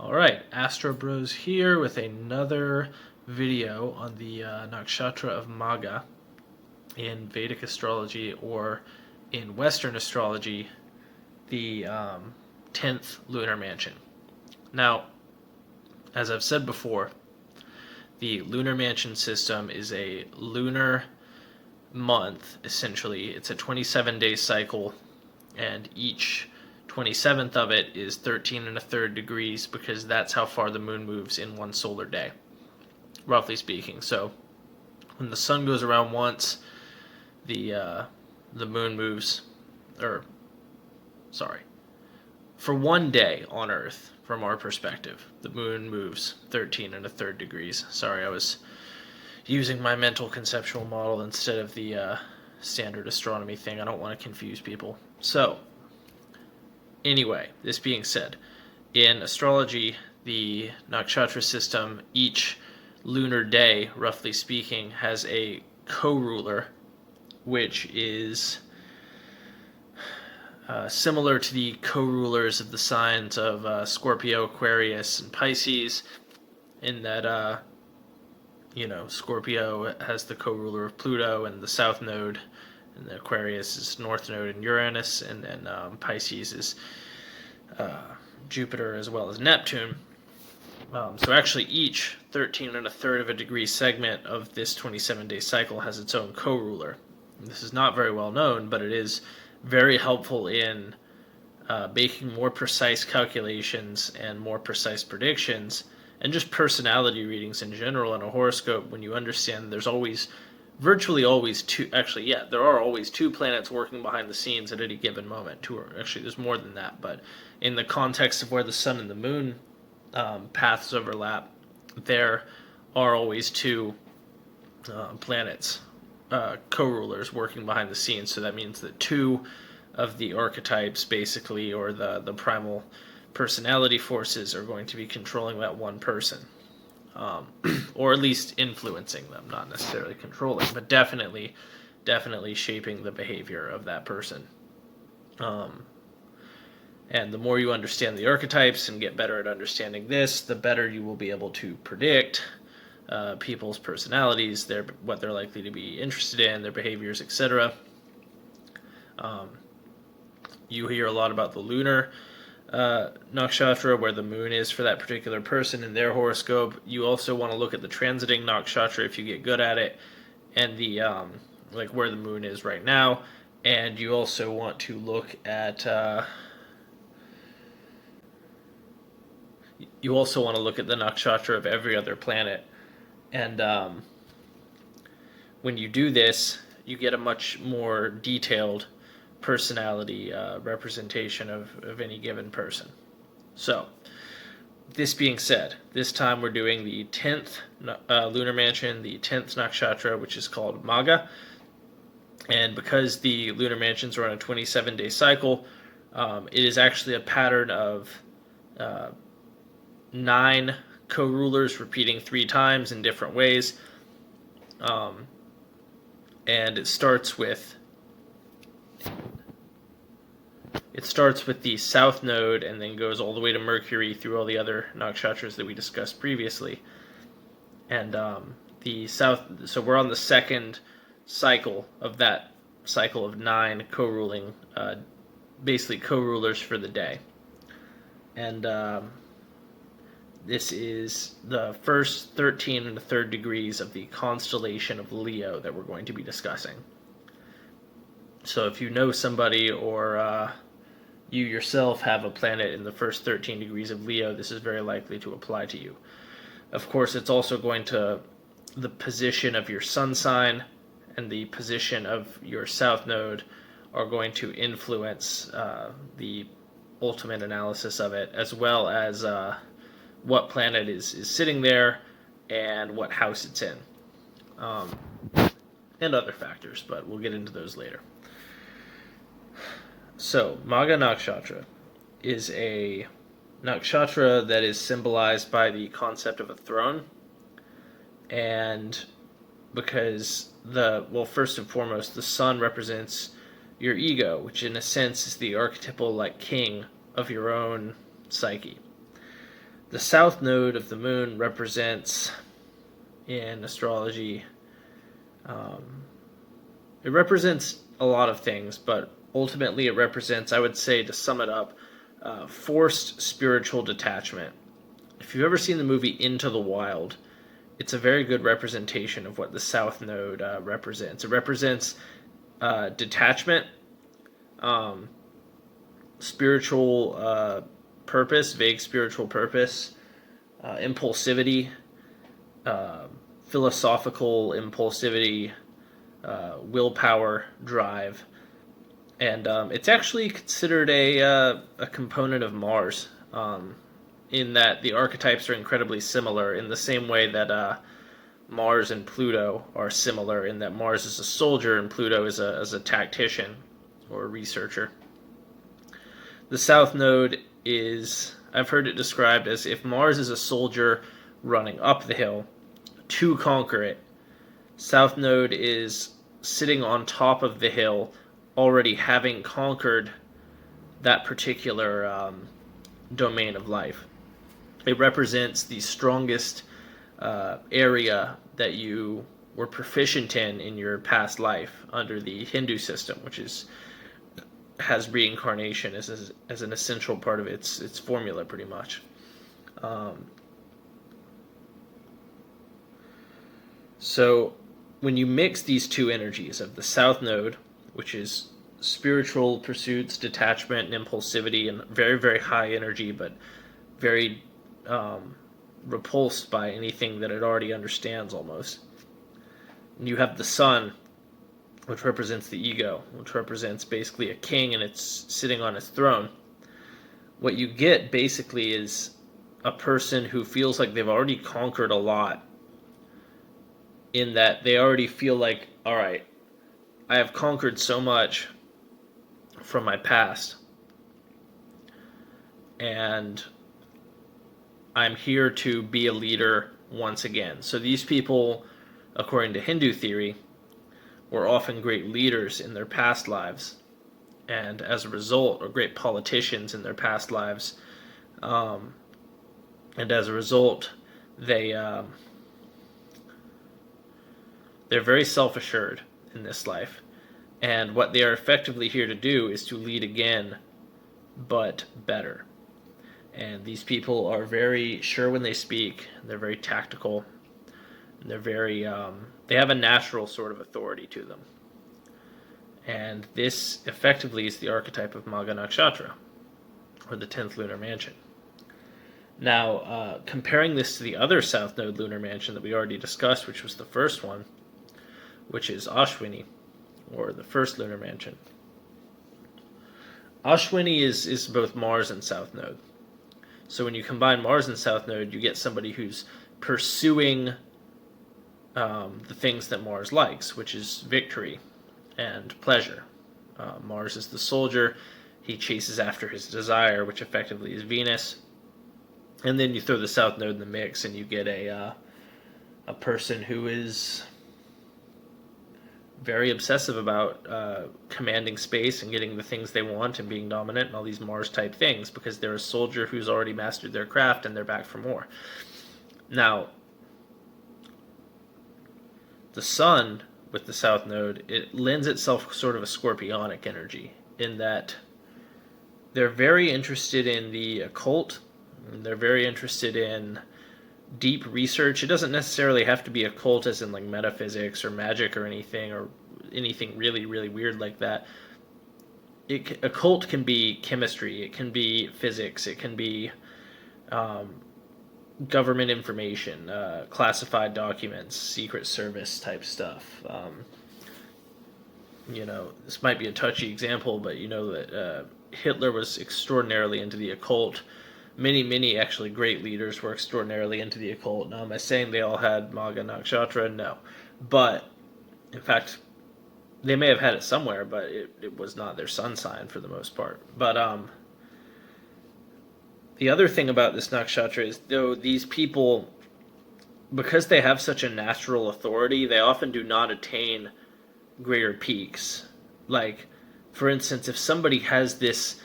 Alright, Astro Bros here with another video on the Nakshatra of Magha in Vedic astrology, or in Western astrology, the 10th lunar mansion. Now, as I've said before, the lunar mansion system is a lunar month, essentially. It's a 27-day cycle, and each 27th of it is 13 1/3 degrees, because that's how far the moon moves in one solar day, roughly speaking. So when the sun goes around once, the moon moves, for one day on Earth, from our perspective, the moon moves 13 1/3 degrees. Sorry, I was using my mental conceptual model instead of the standard astronomy thing. I don't want to confuse people. So anyway, this being said, in astrology, the nakshatra system, each lunar day, roughly speaking, has a co-ruler, which is similar to the co-rulers of the signs of Scorpio, Aquarius, and Pisces, in that, Scorpio has the co-ruler of Pluto and the south node, and the Aquarius is north node and Uranus, and then Pisces is Jupiter as well as Neptune. So actually each 13 1/3 of a degree segment of this 27-day cycle has its own co-ruler. This is not very well known, but it is very helpful in making more precise calculations and more precise predictions, and just personality readings in general in a horoscope, when you understand there's virtually always two, there are always two planets working behind the scenes at any given moment. There's more than that, but in the context of where the sun and the moon paths overlap, there are always two planets, co-rulers, working behind the scenes. So that means that two of the archetypes, basically, or the primal personality forces, are going to be controlling that one person. Or at least influencing them, not necessarily controlling, but definitely shaping the behavior of that person. And the more you understand the archetypes and get better at understanding this, the better you will be able to predict people's personalities, what they're likely to be interested in, their behaviors, etc. You hear a lot about the lunar nakshatra, where the moon is for that particular person in their horoscope. You also want to look at the transiting nakshatra if you get good at it, and the where the moon is right now. And you also want to look at the nakshatra of every other planet. And when you do this, you get a much more detailed personality representation of any given person. So, this being said, this time we're doing the 10th lunar mansion, the 10th nakshatra, which is called Magha. And because the lunar mansions are on a 27-day cycle, it is actually a pattern of 9 co-rulers repeating 3 times in different ways. And it starts with the south node, and then goes all the way to Mercury through all the other nakshatras that we discussed previously. And so we're on the second cycle of that cycle of 9 co-ruling, basically co-rulers for the day. And this is the first 13 1/3 degrees of the constellation of Leo that we're going to be discussing. So if you know somebody, or you yourself have a planet in the first 13 degrees of Leo, this is very likely to apply to you. Of course, it's also the position of your sun sign and the position of your south node are going to influence the ultimate analysis of it, as well as what planet is sitting there and what house it's in, and other factors, but we'll get into those later. So, Magha Nakshatra is a nakshatra that is symbolized by the concept of a throne. And because first and foremost, the sun represents your ego, which in a sense is the archetypal king of your own psyche. The south node of the moon represents, in astrology, it represents a lot of things, but ultimately it represents, I would say, to sum it up, forced spiritual detachment. If you've ever seen the movie Into the Wild, it's a very good representation of what the south node represents. It represents detachment, spiritual purpose, vague spiritual purpose, impulsivity, philosophical impulsivity, willpower, drive, and it's actually considered a component of Mars, in that the archetypes are incredibly similar in the same way that Mars and Pluto are similar, in that Mars is a soldier and Pluto is a tactician or a researcher. The south node is, I've heard it described as if Mars is a soldier running up the hill to conquer it. South node is sitting on top of the hill, already having conquered that particular domain of life. It represents the strongest area that you were proficient in your past life under the Hindu system, which has reincarnation as an essential part of its formula, pretty much. So when you mix these two energies of the south node, which is spiritual pursuits, detachment, and impulsivity, and very, very high energy, but very repulsed by anything that it already understands almost. And you have the sun, which represents the ego, which represents basically a king and it's sitting on its throne. What you get basically is a person who feels like they've already conquered a lot, in that they already feel like, all right, I have conquered so much from my past, and I'm here to be a leader once again. So these people, according to Hindu theory, were often great leaders in their past lives, and as a result, or great politicians in their past lives, and as a result, they're very self-assured in this life, and what they are effectively here to do is to lead again, but better. And these people are very sure when they speak. They're very tactical. And they're very they have a natural sort of authority to them. And this effectively is the archetype of Magha Nakshatra, or the 10th lunar mansion. Now, comparing this to the other south node lunar mansion that we already discussed, which was the first one, which is Ashwini, or the first lunar mansion. Ashwini is both Mars and south node. So when you combine Mars and south node, you get somebody who's pursuing the things that Mars likes, which is victory and pleasure. Mars is the soldier. He chases after his desire, which effectively is Venus. And then you throw the south node in the mix, and you get a person who is very obsessive about commanding space and getting the things they want and being dominant and all these Mars-type things, because they're a soldier who's already mastered their craft and they're back for more. Now, the sun with the south node, it lends itself sort of a scorpionic energy, in that they're very interested in the occult, and they're very interested in deep research. It doesn't necessarily have to be occult as in like metaphysics or magic or anything really, really weird like that. Occult can be chemistry, it can be physics, it can be government information, classified documents, secret service type stuff. This might be a touchy example, but you know that Hitler was extraordinarily into the occult. Many actually great leaders were extraordinarily into the occult. Now, am I saying they all had Magha Nakshatra? No. But, in fact, they may have had it somewhere, but it was not their sun sign for the most part. But the other thing about this nakshatra is, though these people, because they have such a natural authority, they often do not attain greater peaks. Like, for instance, if somebody has this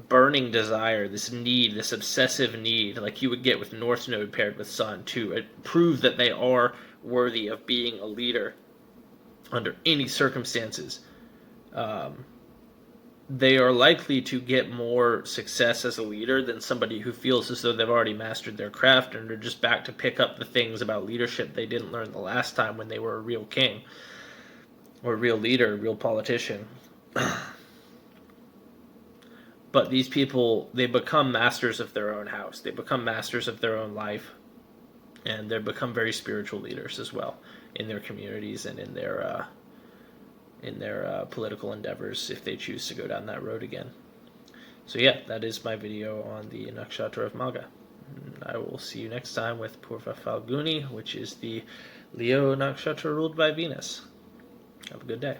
burning desire, this need, this obsessive need, like you would get with North Node paired with Sun, to prove that they are worthy of being a leader under any circumstances. They are likely to get more success as a leader than somebody who feels as though they've already mastered their craft and are just back to pick up the things about leadership they didn't learn the last time when they were a real king or a real leader, a real politician. But these people, they become masters of their own house. They become masters of their own life. And they become very spiritual leaders as well in their communities and in their political endeavors if they choose to go down that road again. So yeah, that is my video on the Nakshatra of Magha. I will see you next time with Purva Falguni, which is the Leo Nakshatra ruled by Venus. Have a good day.